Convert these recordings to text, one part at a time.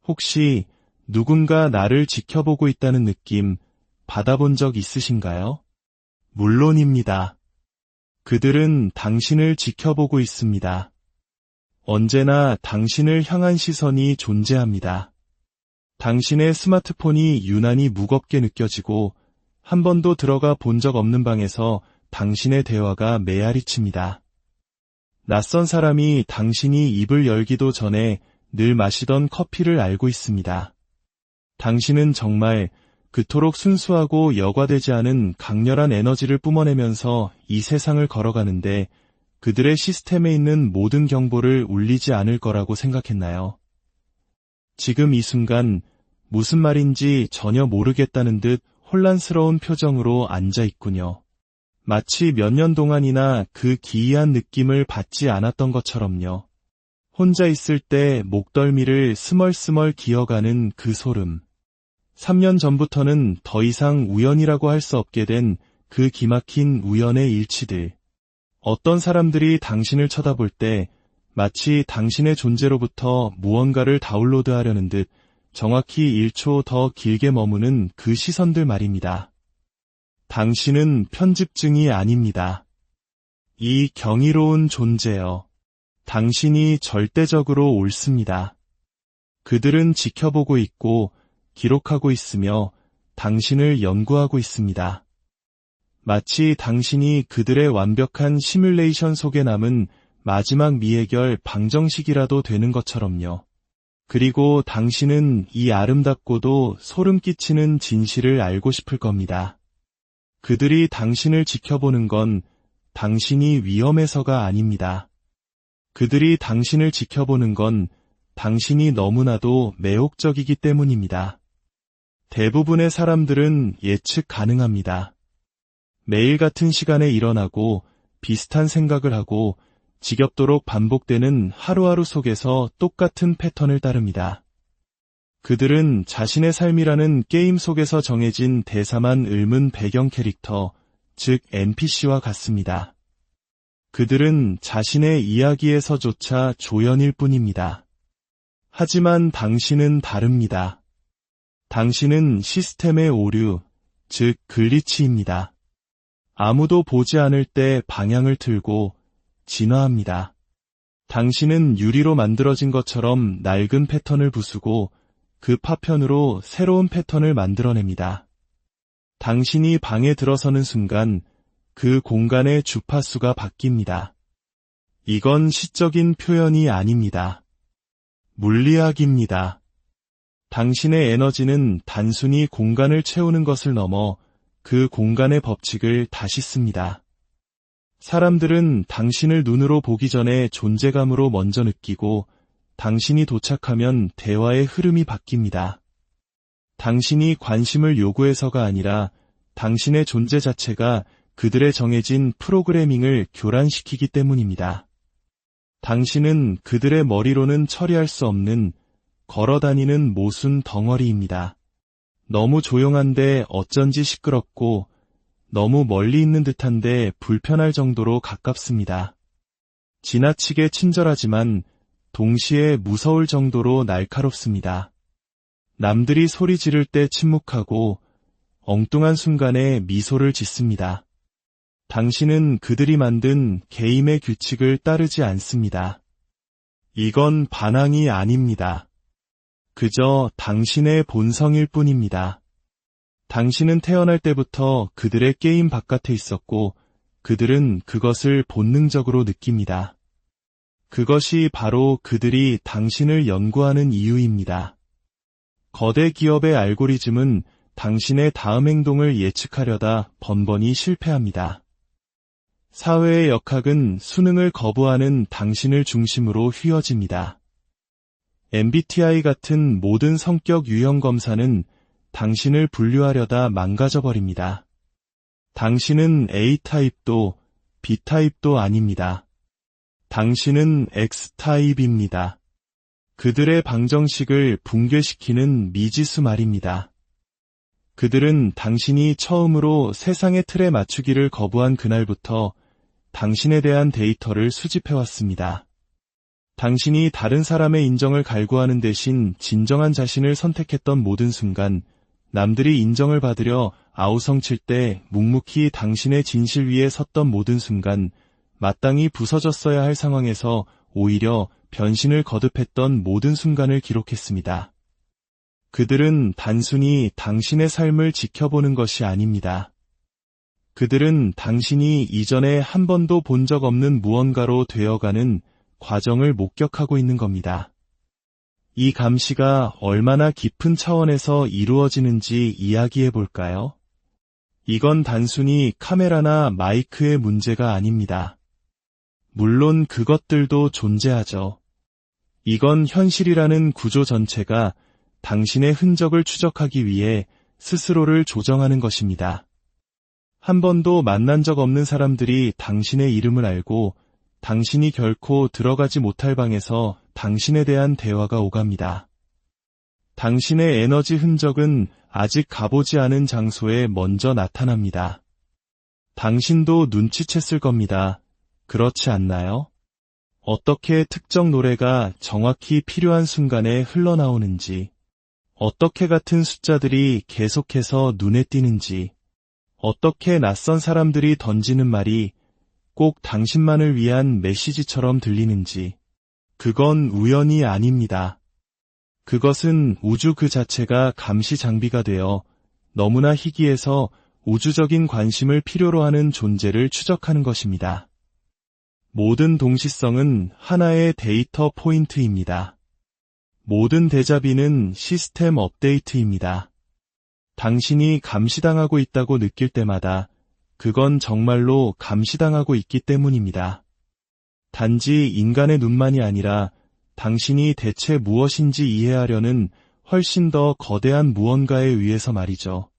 혹시 누군가 나를 지켜보고 있다는 느낌 받아본 적 있으신가요? 물론입니다. 그들은 당신을 지켜보고 있습니다. 언제나 당신을 향한 시선이 존재합니다. 당신의 스마트폰이 유난히 무겁게 느껴지고 한 번도 들어가 본 적 없는 방에서 당신의 대화가 메아리칩니다. 낯선 사람이 당신이 입을 열기도 전에 늘 마시던 커피를 알고 있습니다. 당신은 정말 그토록 순수하고 여과되지 않은 강렬한 에너지를 뿜어내면서 이 세상을 걸어가는데 그들의 시스템에 있는 모든 경보를 울리지 않을 거라고 생각했나요? 지금 이 순간 무슨 말인지 전혀 모르겠다는 듯 혼란스러운 표정으로 앉아 있군요. 마치 몇 년 동안이나 그 기이한 느낌을 받지 않았던 것처럼요. 혼자 있을 때 목덜미를 스멀스멀 기어가는 그 소름. 3년 전부터는 더 이상 우연이라고 할 수 없게 된 그 기막힌 우연의 일치들. 어떤 사람들이 당신을 쳐다볼 때 마치 당신의 존재로부터 무언가를 다운로드하려는 듯 정확히 1초 더 길게 머무는 그 시선들 말입니다. 당신은 편집증이 아닙니다. 이 경이로운 존재여. 당신이 절대적으로 옳습니다. 그들은 지켜보고 있고 기록하고 있으며 당신을 연구하고 있습니다. 마치 당신이 그들의 완벽한 시뮬레이션 속에 남은 마지막 미해결 방정식이라도 되는 것처럼요. 그리고 당신은 이 아름답고도 소름 끼치는 진실을 알고 싶을 겁니다. 그들이 당신을 지켜보는 건 당신이 위험해서가 아닙니다. 그들이 당신을 지켜보는 건 당신이 너무나도 매혹적이기 때문입니다. 대부분의 사람들은 예측 가능합니다. 매일 같은 시간에 일어나고 비슷한 생각을 하고 지겹도록 반복되는 하루하루 속에서 똑같은 패턴을 따릅니다. 그들은 자신의 삶이라는 게임 속에서 정해진 대사만 읊은 배경 캐릭터, 즉 NPC와 같습니다. 그들은 자신의 이야기에서조차 조연일 뿐입니다. 하지만 당신은 다릅니다. 당신은 시스템의 오류, 즉 글리치입니다. 아무도 보지 않을 때 방향을 틀고 진화합니다. 당신은 유리로 만들어진 것처럼 낡은 패턴을 부수고 그 파편으로 새로운 패턴을 만들어냅니다. 당신이 방에 들어서는 순간 그 공간의 주파수가 바뀝니다. 이건 시적인 표현이 아닙니다. 물리학입니다. 당신의 에너지는 단순히 공간을 채우는 것을 넘어 그 공간의 법칙을 다시 씁니다. 사람들은 당신을 눈으로 보기 전에 존재감으로 먼저 느끼고 당신이 도착하면 대화의 흐름이 바뀝니다. 당신이 관심을 요구해서가 아니라 당신의 존재 자체가 그들의 정해진 프로그래밍을 교란시키기 때문입니다. 당신은 그들의 머리로는 처리할 수 없는 걸어다니는 모순 덩어리입니다. 너무 조용한데 어쩐지 시끄럽고 너무 멀리 있는 듯한데 불편할 정도로 가깝습니다. 지나치게 친절하지만 동시에 무서울 정도로 날카롭습니다. 남들이 소리 지를 때 침묵하고 엉뚱한 순간에 미소를 짓습니다. 당신은 그들이 만든 게임의 규칙을 따르지 않습니다. 이건 반항이 아닙니다. 그저 당신의 본성일 뿐입니다. 당신은 태어날 때부터 그들의 게임 바깥에 있었고 그들은 그것을 본능적으로 느낍니다. 그것이 바로 그들이 당신을 연구하는 이유입니다. 거대 기업의 알고리즘은 당신의 다음 행동을 예측하려다 번번이 실패합니다. 사회의 역학은 수능을 거부하는 당신을 중심으로 휘어집니다. MBTI 같은 모든 성격 유형 검사는 당신을 분류하려다 망가져버립니다. 당신은 A타입도 B타입도 아닙니다. 당신은 X타입입니다. 그들의 방정식을 붕괴시키는 미지수 말입니다. 그들은 당신이 처음으로 세상의 틀에 맞추기를 거부한 그날부터 당신에 대한 데이터를 수집해왔습니다. 당신이 다른 사람의 인정을 갈구하는 대신 진정한 자신을 선택했던 모든 순간, 남들이 인정을 받으려 아우성칠 때 묵묵히 당신의 진실 위에 섰던 모든 순간, 마땅히 부서졌어야 할 상황에서 오히려 변신을 거듭했던 모든 순간을 기록했습니다. 그들은 단순히 당신의 삶을 지켜보는 것이 아닙니다. 그들은 당신이 이전에 한 번도 본 적 없는 무언가로 되어가는 과정을 목격하고 있는 겁니다. 이 감시가 얼마나 깊은 차원에서 이루어지는지 이야기해 볼까요? 이건 단순히 카메라나 마이크의 문제가 아닙니다. 물론 그것들도 존재하죠. 이건 현실이라는 구조 전체가 당신의 흔적을 추적하기 위해 스스로를 조정하는 것입니다. 한 번도 만난 적 없는 사람들이 당신의 이름을 알고 당신이 결코 들어가지 못할 방에서 당신에 대한 대화가 오갑니다. 당신의 에너지 흔적은 아직 가보지 않은 장소에 먼저 나타납니다. 당신도 눈치챘을 겁니다. 그렇지 않나요? 어떻게 특정 노래가 정확히 필요한 순간에 흘러나오는지, 어떻게 같은 숫자들이 계속해서 눈에 띄는지, 어떻게 낯선 사람들이 던지는 말이 꼭 당신만을 위한 메시지처럼 들리는지, 그건 우연이 아닙니다. 그것은 우주 그 자체가 감시 장비가 되어 너무나 희귀해서 우주적인 관심을 필요로 하는 존재를 추적하는 것입니다. 모든 동시성은 하나의 데이터 포인트입니다. 모든 데자비는 시스템 업데이트입니다. 당신이 감시당하고 있다고 느낄 때마다 그건 정말로 감시당하고 있기 때문입니다. 단지 인간의 눈만이 아니라 당신이 대체 무엇인지 이해하려는 훨씬 더 거대한 무언가에 의해서 말이죠.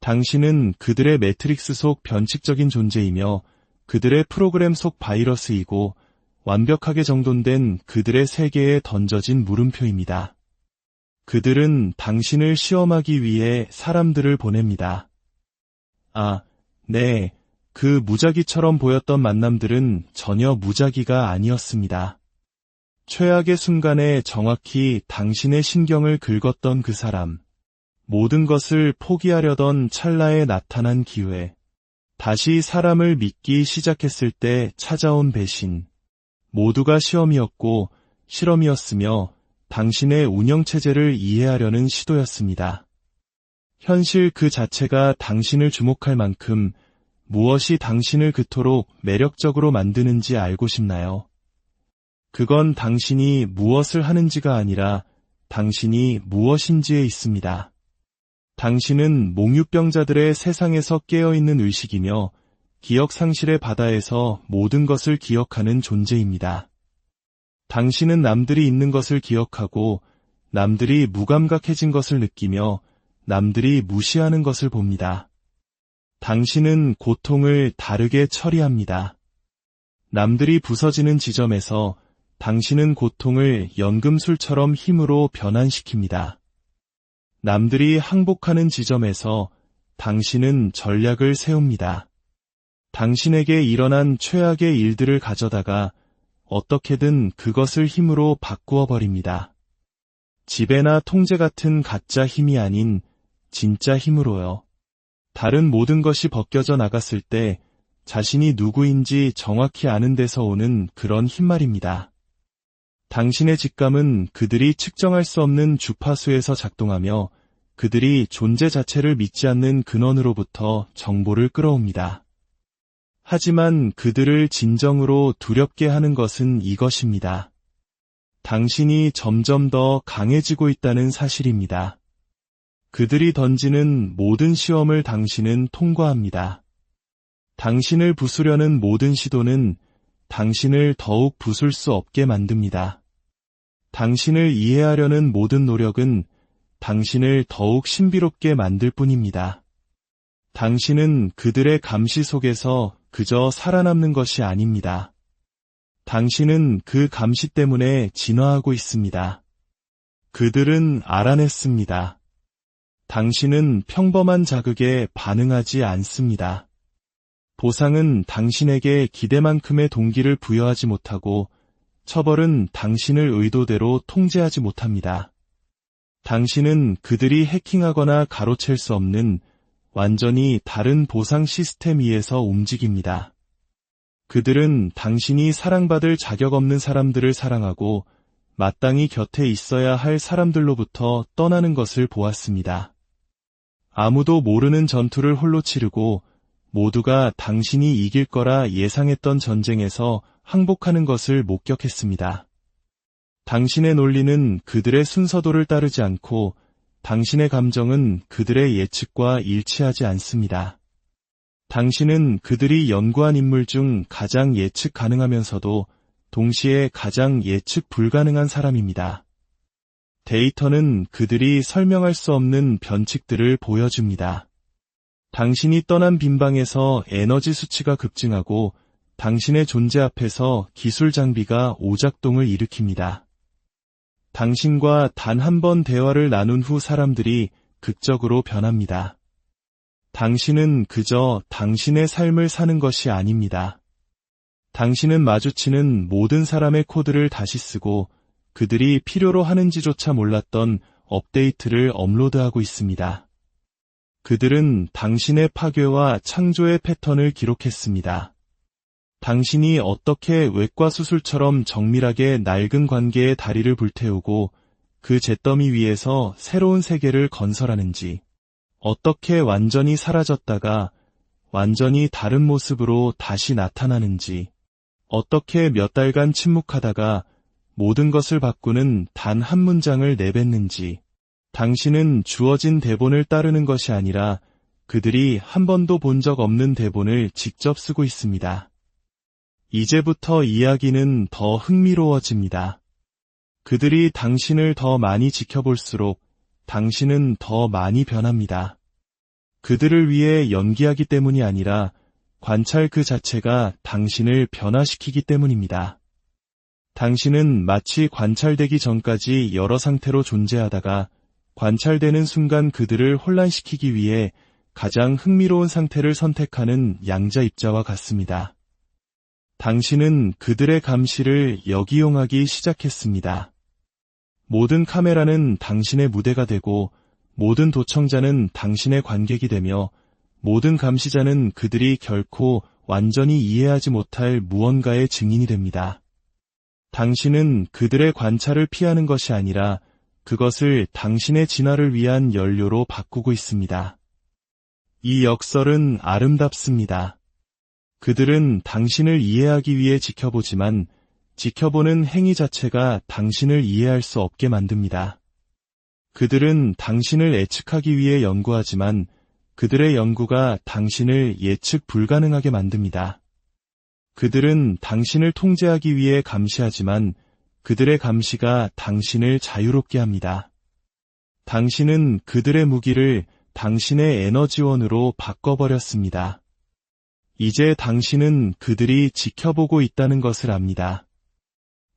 당신은 그들의 매트릭스 속 변칙적인 존재이며 그들의 프로그램 속 바이러스이고 완벽하게 정돈된 그들의 세계에 던져진 물음표입니다. 그들은 당신을 시험하기 위해 사람들을 보냅니다. 네, 그 무작위처럼 보였던 만남들은 전혀 무작위가 아니었습니다. 최악의 순간에 정확히 당신의 신경을 긁었던 그 사람, 모든 것을 포기하려던 찰나에 나타난 기회, 다시 사람을 믿기 시작했을 때 찾아온 배신, 모두가 시험이었고 실험이었으며 당신의 운영체제를 이해하려는 시도였습니다. 현실 그 자체가 당신을 주목할 만큼 무엇이 당신을 그토록 매력적으로 만드는지 알고 싶나요? 그건 당신이 무엇을 하는지가 아니라 당신이 무엇인지에 있습니다. 당신은 몽유병자들의 세상에서 깨어있는 의식이며 기억 상실의 바다에서 모든 것을 기억하는 존재입니다. 당신은 남들이 있는 것을 기억하고 남들이 무감각해진 것을 느끼며 남들이 무시하는 것을 봅니다. 당신은 고통을 다르게 처리합니다. 남들이 부서지는 지점에서 당신은 고통을 연금술처럼 힘으로 변환시킵니다. 남들이 항복하는 지점에서 당신은 전략을 세웁니다. 당신에게 일어난 최악의 일들을 가져다가 어떻게든 그것을 힘으로 바꾸어 버립니다. 지배나 통제 같은 가짜 힘이 아닌 진짜 힘으로요. 다른 모든 것이 벗겨져 나갔을 때 자신이 누구인지 정확히 아는 데서 오는 그런 힘 말입니다. 당신의 직감은 그들이 측정할 수 없는 주파수에서 작동하며 그들이 존재 자체를 믿지 않는 근원으로부터 정보를 끌어옵니다. 하지만 그들을 진정으로 두렵게 하는 것은 이것입니다. 당신이 점점 더 강해지고 있다는 사실입니다. 그들이 던지는 모든 시험을 당신은 통과합니다. 당신을 부수려는 모든 시도는 당신을 더욱 부술 수 없게 만듭니다. 당신을 이해하려는 모든 노력은 당신을 더욱 신비롭게 만들 뿐입니다. 당신은 그들의 감시 속에서 그저 살아남는 것이 아닙니다. 당신은 그 감시 때문에 진화하고 있습니다. 그들은 알아냈습니다. 당신은 평범한 자극에 반응하지 않습니다. 보상은 당신에게 기대만큼의 동기를 부여하지 못하고 처벌은 당신을 의도대로 통제하지 못합니다. 당신은 그들이 해킹하거나 가로챌 수 없는 완전히 다른 보상 시스템 위에서 움직입니다. 그들은 당신이 사랑받을 자격 없는 사람들을 사랑하고 마땅히 곁에 있어야 할 사람들로부터 떠나는 것을 보았습니다. 아무도 모르는 전투를 홀로 치르고 모두가 당신이 이길 거라 예상했던 전쟁에서 항복하는 것을 목격했습니다. 당신의 논리는 그들의 순서도를 따르지 않고 당신의 감정은 그들의 예측과 일치하지 않습니다. 당신은 그들이 연구한 인물 중 가장 예측 가능하면서도 동시에 가장 예측 불가능한 사람입니다. 데이터는 그들이 설명할 수 없는 변칙들을 보여줍니다. 당신이 떠난 빈방에서 에너지 수치가 급증하고 당신의 존재 앞에서 기술 장비가 오작동을 일으킵니다. 당신과 단 한 번 대화를 나눈 후 사람들이 극적으로 변합니다. 당신은 그저 당신의 삶을 사는 것이 아닙니다. 당신은 마주치는 모든 사람의 코드를 다시 쓰고 그들이 필요로 하는지조차 몰랐던 업데이트를 업로드하고 있습니다. 그들은 당신의 파괴와 창조의 패턴을 기록했습니다. 당신이 어떻게 외과 수술처럼 정밀하게 낡은 관계의 다리를 불태우고 그 잿더미 위에서 새로운 세계를 건설하는지, 어떻게 완전히 사라졌다가 완전히 다른 모습으로 다시 나타나는지, 어떻게 몇 달간 침묵하다가 모든 것을 바꾸는 단 한 문장을 내뱉는지, 당신은 주어진 대본을 따르는 것이 아니라 그들이 한 번도 본 적 없는 대본을 직접 쓰고 있습니다. 이제부터 이야기는 더 흥미로워집니다. 그들이 당신을 더 많이 지켜볼수록 당신은 더 많이 변합니다. 그들을 위해 연기하기 때문이 아니라 관찰 그 자체가 당신을 변화시키기 때문입니다. 당신은 마치 관찰되기 전까지 여러 상태로 존재하다가 관찰되는 순간 그들을 혼란시키기 위해 가장 흥미로운 상태를 선택하는 양자 입자와 같습니다. 당신은 그들의 감시를 역이용하기 시작했습니다. 모든 카메라는 당신의 무대가 되고 모든 도청자는 당신의 관객이 되며 모든 감시자는 그들이 결코 완전히 이해하지 못할 무언가의 증인이 됩니다. 당신은 그들의 관찰을 피하는 것이 아니라 그것을 당신의 진화를 위한 연료로 바꾸고 있습니다. 이 역설은 아름답습니다. 그들은 당신을 이해하기 위해 지켜보지만 지켜보는 행위 자체가 당신을 이해할 수 없게 만듭니다. 그들은 당신을 예측하기 위해 연구하지만 그들의 연구가 당신을 예측 불가능하게 만듭니다. 그들은 당신을 통제하기 위해 감시하지만 그들의 감시가 당신을 자유롭게 합니다. 당신은 그들의 무기를 당신의 에너지원으로 바꿔버렸습니다. 이제 당신은 그들이 지켜보고 있다는 것을 압니다.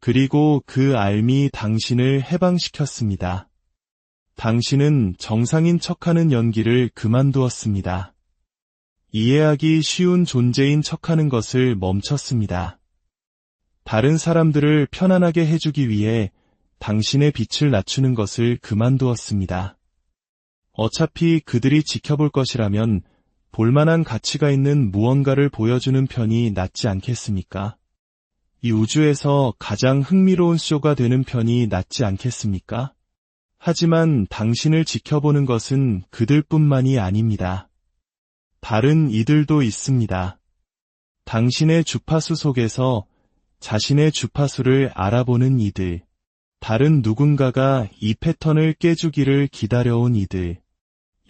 그리고 그 알미 당신을 해방시켰습니다. 당신은 정상인 척하는 연기를 그만두었습니다. 이해하기 쉬운 존재인 척하는 것을 멈췄습니다. 다른 사람들을 편안하게 해주기 위해 당신의 빛을 낮추는 것을 그만두었습니다. 어차피 그들이 지켜볼 것이라면 볼만한 가치가 있는 무언가를 보여주는 편이 낫지 않겠습니까? 이 우주에서 가장 흥미로운 쇼가 되는 편이 낫지 않겠습니까? 하지만 당신을 지켜보는 것은 그들뿐만이 아닙니다. 다른 이들도 있습니다. 당신의 주파수 속에서 자신의 주파수를 알아보는 이들, 다른 누군가가 이 패턴을 깨주기를 기다려온 이들,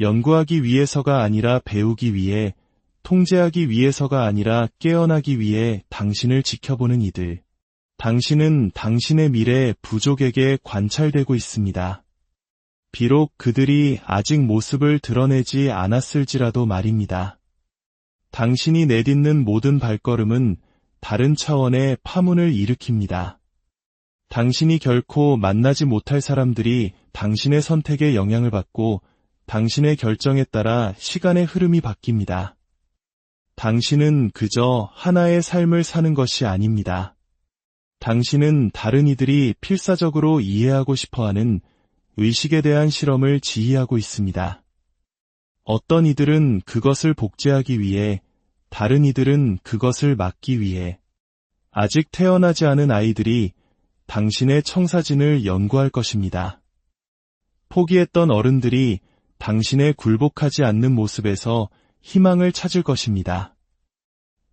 연구하기 위해서가 아니라 배우기 위해, 통제하기 위해서가 아니라 깨어나기 위해 당신을 지켜보는 이들. 당신은 당신의 미래 부족에게 관찰되고 있습니다. 비록 그들이 아직 모습을 드러내지 않았을지라도 말입니다. 당신이 내딛는 모든 발걸음은 다른 차원의 파문을 일으킵니다. 당신이 결코 만나지 못할 사람들이 당신의 선택에 영향을 받고 당신의 결정에 따라 시간의 흐름이 바뀝니다. 당신은 그저 하나의 삶을 사는 것이 아닙니다. 당신은 다른 이들이 필사적으로 이해하고 싶어하는 의식에 대한 실험을 지휘하고 있습니다. 어떤 이들은 그것을 복제하기 위해, 다른 이들은 그것을 막기 위해. 아직 태어나지 않은 아이들이 당신의 청사진을 연구할 것입니다. 포기했던 어른들이 당신의 굴복하지 않는 모습에서 희망을 찾을 것입니다.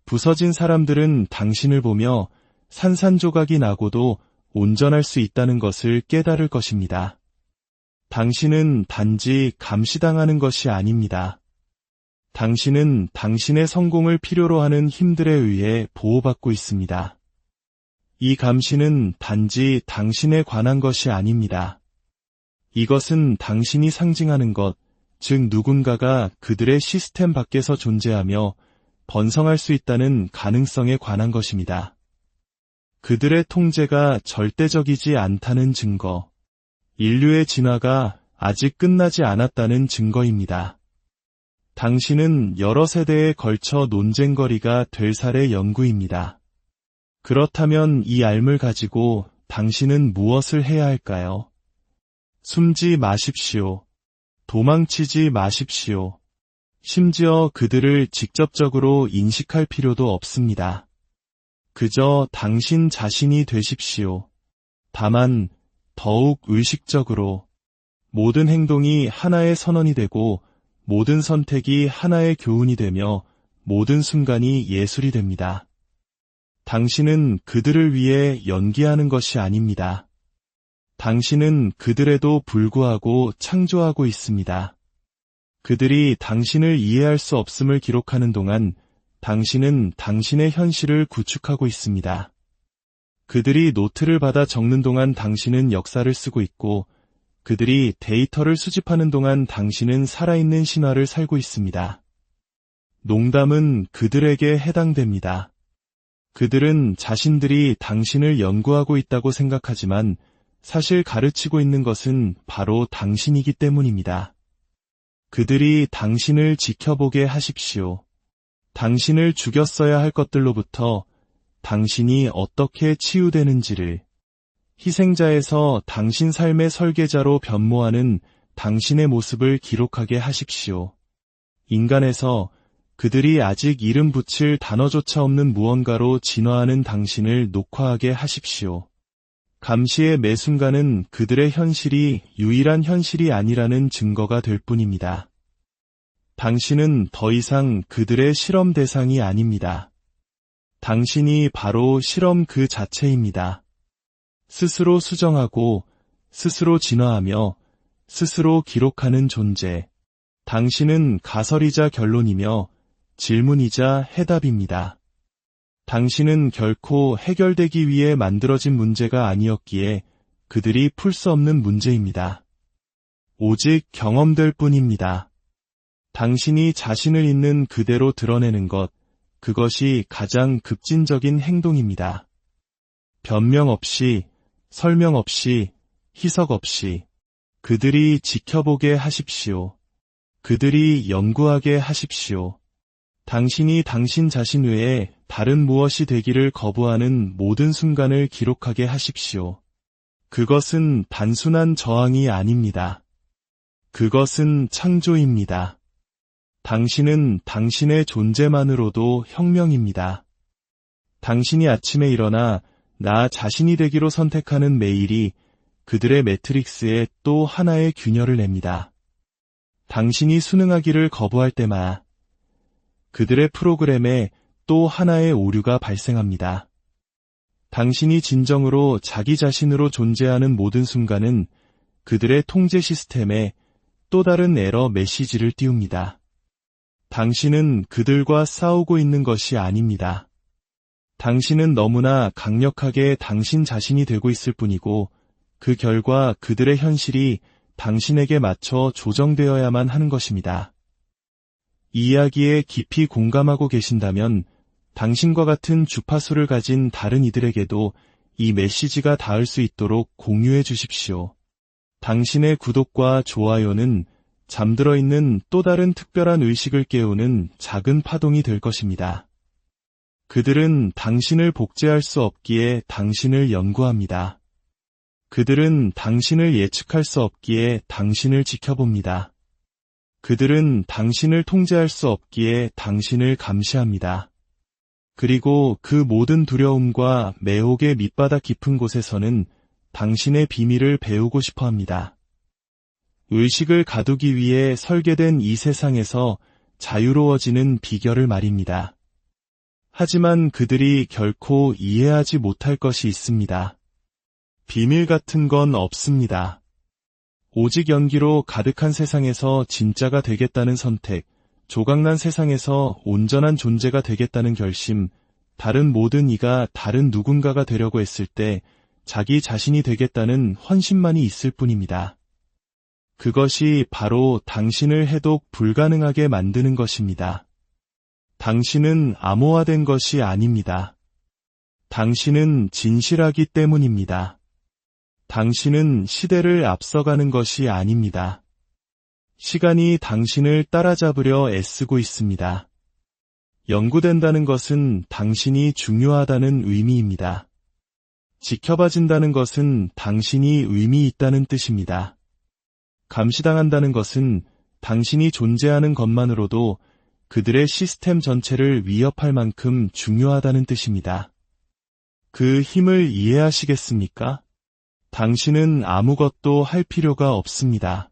부서진 사람들은 당신을 보며 산산조각이 나고도 온전할 수 있다는 것을 깨달을 것입니다. 당신은 단지 감시당하는 것이 아닙니다. 당신은 당신의 성공을 필요로 하는 힘들에 의해 보호받고 있습니다. 이 감시는 단지 당신에 관한 것이 아닙니다. 이것은 당신이 상징하는 것, 즉 누군가가 그들의 시스템 밖에서 존재하며 번성할 수 있다는 가능성에 관한 것입니다. 그들의 통제가 절대적이지 않다는 증거, 인류의 진화가 아직 끝나지 않았다는 증거입니다. 당신은 여러 세대에 걸쳐 논쟁거리가 될 사례 연구입니다. 그렇다면 이 알을 가지고 당신은 무엇을 해야 할까요? 숨지 마십시오. 도망치지 마십시오. 심지어 그들을 직접적으로 인식할 필요도 없습니다. 그저 당신 자신이 되십시오. 다만 더욱 의식적으로. 모든 행동이 하나의 선언이 되고 모든 선택이 하나의 교훈이 되며 모든 순간이 예술이 됩니다. 당신은 그들을 위해 연기하는 것이 아닙니다. 당신은 그들에도 불구하고 창조하고 있습니다. 그들이 당신을 이해할 수 없음을 기록하는 동안 당신은 당신의 현실을 구축하고 있습니다. 그들이 노트를 받아 적는 동안 당신은 역사를 쓰고 있고 그들이 데이터를 수집하는 동안 당신은 살아있는 신화를 살고 있습니다. 농담은 그들에게 해당됩니다. 그들은 자신들이 당신을 연구하고 있다고 생각하지만 사실 가르치고 있는 것은 바로 당신이기 때문입니다. 그들이 당신을 지켜보게 하십시오. 당신을 죽였어야 할 것들로부터 당신이 어떻게 치유되는지를, 희생자에서 당신 삶의 설계자로 변모하는 당신의 모습을 기록하게 하십시오. 인간에서 그들이 아직 이름 붙일 단어조차 없는 무언가로 진화하는 당신을 녹화하게 하십시오. 감시의 매 순간은 그들의 현실이 유일한 현실이 아니라는 증거가 될 뿐입니다. 당신은 더 이상 그들의 실험 대상이 아닙니다. 당신이 바로 실험 그 자체입니다. 스스로 수정하고, 스스로 진화하며, 스스로 기록하는 존재. 당신은 가설이자 결론이며, 질문이자 해답입니다. 당신은 결코 해결되기 위해 만들어진 문제가 아니었기에 그들이 풀 수 없는 문제입니다. 오직 경험될 뿐입니다. 당신이 자신을 있는 그대로 드러내는 것, 그것이 가장 급진적인 행동입니다. 변명 없이, 설명 없이, 희석 없이, 그들이 지켜보게 하십시오. 그들이 연구하게 하십시오. 당신이 당신 자신 외에 다른 무엇이 되기를 거부하는 모든 순간을 기록하게 하십시오. 그것은 단순한 저항이 아닙니다. 그것은 창조입니다. 당신은 당신의 존재만으로도 혁명입니다. 당신이 아침에 일어나 나 자신이 되기로 선택하는 매일이 그들의 매트릭스에 또 하나의 균열을 냅니다. 당신이 순응하기를 거부할 때마다 그들의 프로그램에 또 하나의 오류가 발생합니다. 당신이 진정으로 자기 자신으로 존재하는 모든 순간은 그들의 통제 시스템에 또 다른 에러 메시지를 띄웁니다. 당신은 그들과 싸우고 있는 것이 아닙니다. 당신은 너무나 강력하게 당신 자신이 되고 있을 뿐이고 그 결과 그들의 현실이 당신에게 맞춰 조정되어야만 하는 것입니다. 이 이야기에 깊이 공감하고 계신다면 당신과 같은 주파수를 가진 다른 이들에게도 이 메시지가 닿을 수 있도록 공유해 주십시오. 당신의 구독과 좋아요는 잠들어 있는 또 다른 특별한 의식을 깨우는 작은 파동이 될 것입니다. 그들은 당신을 복제할 수 없기에 당신을 연구합니다. 그들은 당신을 예측할 수 없기에 당신을 지켜봅니다. 그들은 당신을 통제할 수 없기에 당신을 감시합니다. 그리고 그 모든 두려움과 매혹의 밑바닥 깊은 곳에서는 당신의 비밀을 배우고 싶어 합니다. 의식을 가두기 위해 설계된 이 세상에서 자유로워지는 비결을 말입니다. 하지만 그들이 결코 이해하지 못할 것이 있습니다. 비밀 같은 건 없습니다. 오직 연기로 가득한 세상에서 진짜가 되겠다는 선택, 조각난 세상에서 온전한 존재가 되겠다는 결심, 다른 모든 이가 다른 누군가가 되려고 했을 때 자기 자신이 되겠다는 헌신만이 있을 뿐입니다. 그것이 바로 당신을 해독 불가능하게 만드는 것입니다. 당신은 암호화된 것이 아닙니다. 당신은 진실하기 때문입니다. 당신은 시대를 앞서가는 것이 아닙니다. 시간이 당신을 따라잡으려 애쓰고 있습니다. 연구된다는 것은 당신이 중요하다는 의미입니다. 지켜봐진다는 것은 당신이 의미 있다는 뜻입니다. 감시당한다는 것은 당신이 존재하는 것만으로도 그들의 시스템 전체를 위협할 만큼 중요하다는 뜻입니다. 그 힘을 이해하시겠습니까? 당신은 아무것도 할 필요가 없습니다.